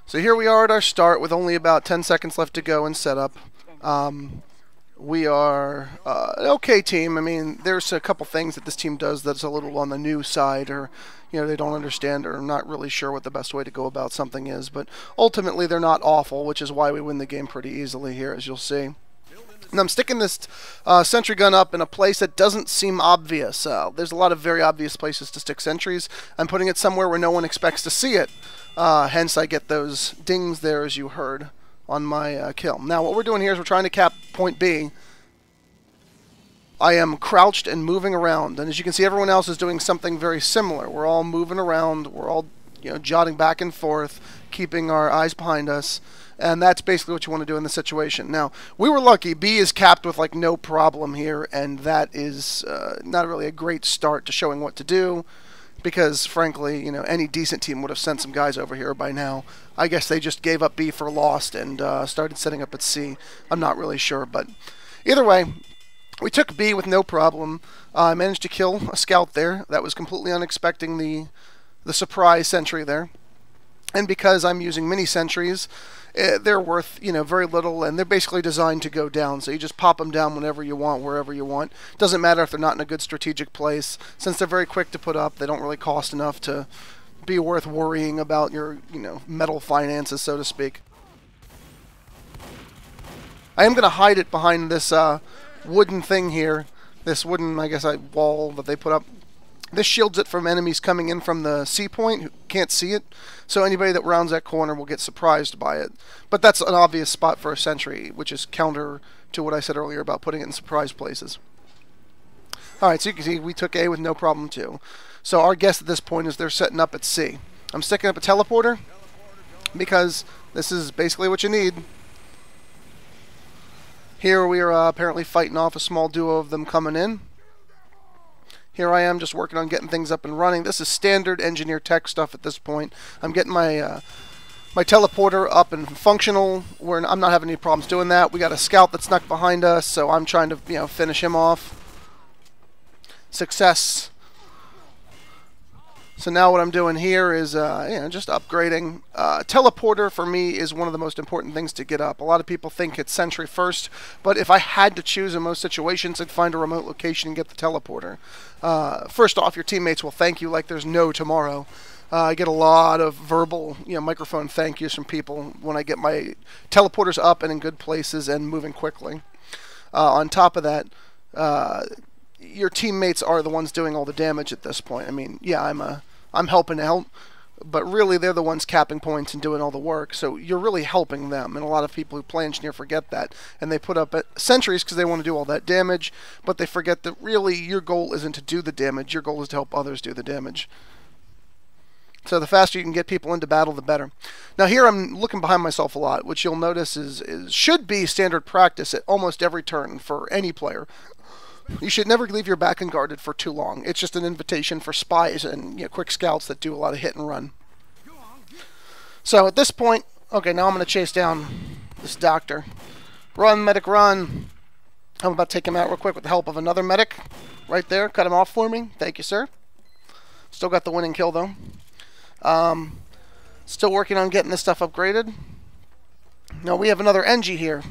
So here we are at our start with only about 10 seconds left to go in setup. We are an okay team. I mean, there's a couple things that this team does that's a little on the new side, or they don't understand or not really sure what the best way to go about something is. But ultimately, they're not awful, which is why we win the game pretty easily here, as you'll see. And I'm sticking this sentry gun up in a place that doesn't seem obvious. There's a lot of very obvious places to stick sentries. I'm putting it somewhere where no one expects to see it. Hence, I get those dings there, as you heard on my kill. Now, what we're doing here is we're trying to cap point B. I am crouched and moving around, and as you can see, everyone else is doing something very similar. We're all moving around. We're all, jotting back and forth, keeping our eyes behind us. And that's basically what you want to do in this situation. Now, we were lucky. B is capped with like no problem here, and that is not really a great start to showing what to do, because frankly, any decent team would have sent some guys over here by now. I guess they just gave up B for lost and started setting up at C. I'm not really sure, but either way, we took B with no problem. I managed to kill a scout there. That was completely unexpected, the surprise sentry there. And because I'm using mini sentries, they're worth, very little, and they're basically designed to go down. So you just pop them down whenever you want, wherever you want. Doesn't matter if they're not in a good strategic place. Since they're very quick to put up, they don't really cost enough to be worth worrying about your, metal finances, so to speak. I am going to hide it behind this wooden thing here. This wooden, I guess, wall that they put up. This shields it from enemies coming in from the C point who can't see it, so anybody that rounds that corner will get surprised by it. But that's an obvious spot for a sentry, which is counter to what I said earlier about putting it in surprise places. Alright, so you can see we took A with no problem too. So our guess at this point is they're setting up at C. I'm sticking up a teleporter because this is basically what you need. Here we are apparently fighting off a small duo of them coming in. Here I am just working on getting things up and running. This is standard engineer tech stuff at this point. I'm getting my my teleporter up and functional. I'm not having any problems doing that. We got a scout that's snuck behind us, so I'm trying to finish him off. Success. So now what I'm doing here is just upgrading. Teleporter for me is one of the most important things to get up. A lot of people think it's sentry first, but if I had to choose in most situations, I'd find a remote location and get the teleporter. First off, your teammates will thank you like there's no tomorrow. I get a lot of verbal, microphone thank yous from people when I get my teleporters up and in good places and moving quickly. On top of that, your teammates are the ones doing all the damage at this point. I mean, yeah, I'm helping out, but really they're the ones capping points and doing all the work, so you're really helping them, and a lot of people who play engineer forget that, and they put up sentries because they want to do all that damage, but they forget that really your goal isn't to do the damage, your goal is to help others do the damage. So the faster you can get people into battle, the better. Now here I'm looking behind myself a lot, which you'll notice should be standard practice at almost every turn for any player. You should never leave your back unguarded for too long. It's just an invitation for spies and quick scouts that do a lot of hit and run. So at this point, okay, now I'm going to chase down this doctor. Run, medic, run. I'm about to take him out real quick with the help of another medic. Right there, cut him off for me. Thank you, sir. Still got the winning kill, though. Still working on getting this stuff upgraded. Now we have another NG here,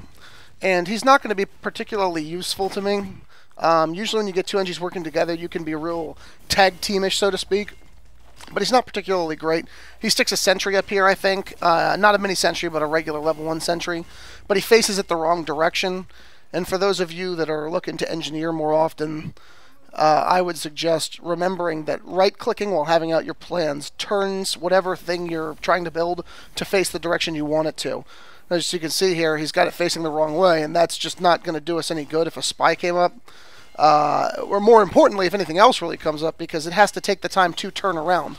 and he's not going to be particularly useful to me. Usually when you get two NGs working together, you can be real tag teamish, so to speak. But he's not particularly great. He sticks a sentry up here, I think. Not a mini sentry, but a regular level 1 sentry. But he faces it the wrong direction. And for those of you that are looking to engineer more often, I would suggest remembering that right-clicking while having out your plans turns whatever thing you're trying to build to face the direction you want it to. As you can see here, he's got it facing the wrong way, and that's just not going to do us any good if a spy came up. Or more importantly, if anything else really comes up, because it has to take the time to turn around.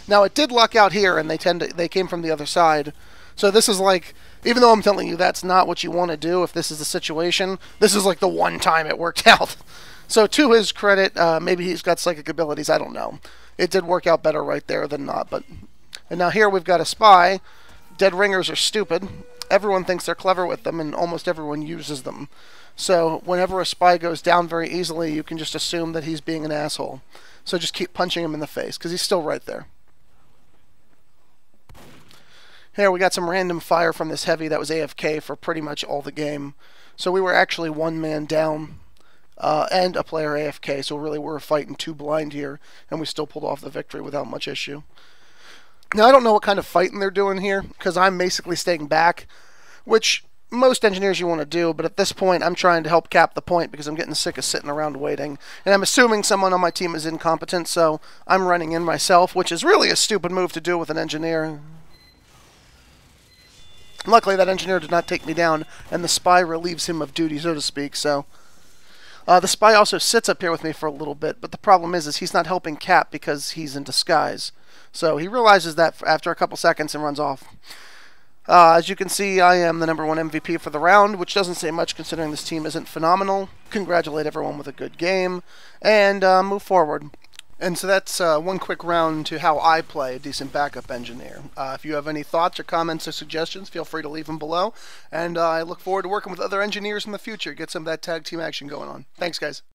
Now, it did luck out here, and they came from the other side. So this is like, even though I'm telling you that's not what you want to do if this is the situation, this is like the one time it worked out. So to his credit, maybe he's got psychic abilities, I don't know. It did work out better right there than not. And now here we've got a spy. Dead ringers are stupid. Everyone thinks they're clever with them, and almost everyone uses them. So whenever a spy goes down very easily, you can just assume that he's being an asshole. So just keep punching him in the face, because he's still right there. Here we got some random fire from this heavy that was AFK for pretty much all the game. So we were actually one man down and a player AFK, so really we're fighting two blind here, and we still pulled off the victory without much issue. Now I don't know what kind of fighting they're doing here, because I'm basically staying back, which most engineers you want to do, but at this point I'm trying to help cap the point because I'm getting sick of sitting around waiting. And I'm assuming someone on my team is incompetent, so I'm running in myself, which is really a stupid move to do with an engineer. Luckily, that engineer did not take me down, and the spy relieves him of duty, so to speak, so... the spy also sits up here with me for a little bit, but the problem is he's not helping Cap because he's in disguise. So he realizes that after a couple seconds and runs off. As you can see, I am the #1 MVP for the round, which doesn't say much considering this team isn't phenomenal. Congratulate everyone with a good game, and move forward. And so that's one quick round to how I play a decent backup engineer. If you have any thoughts or comments or suggestions, feel free to leave them below. And I look forward to working with other engineers in the future, get some of that tag team action going on. Thanks, guys.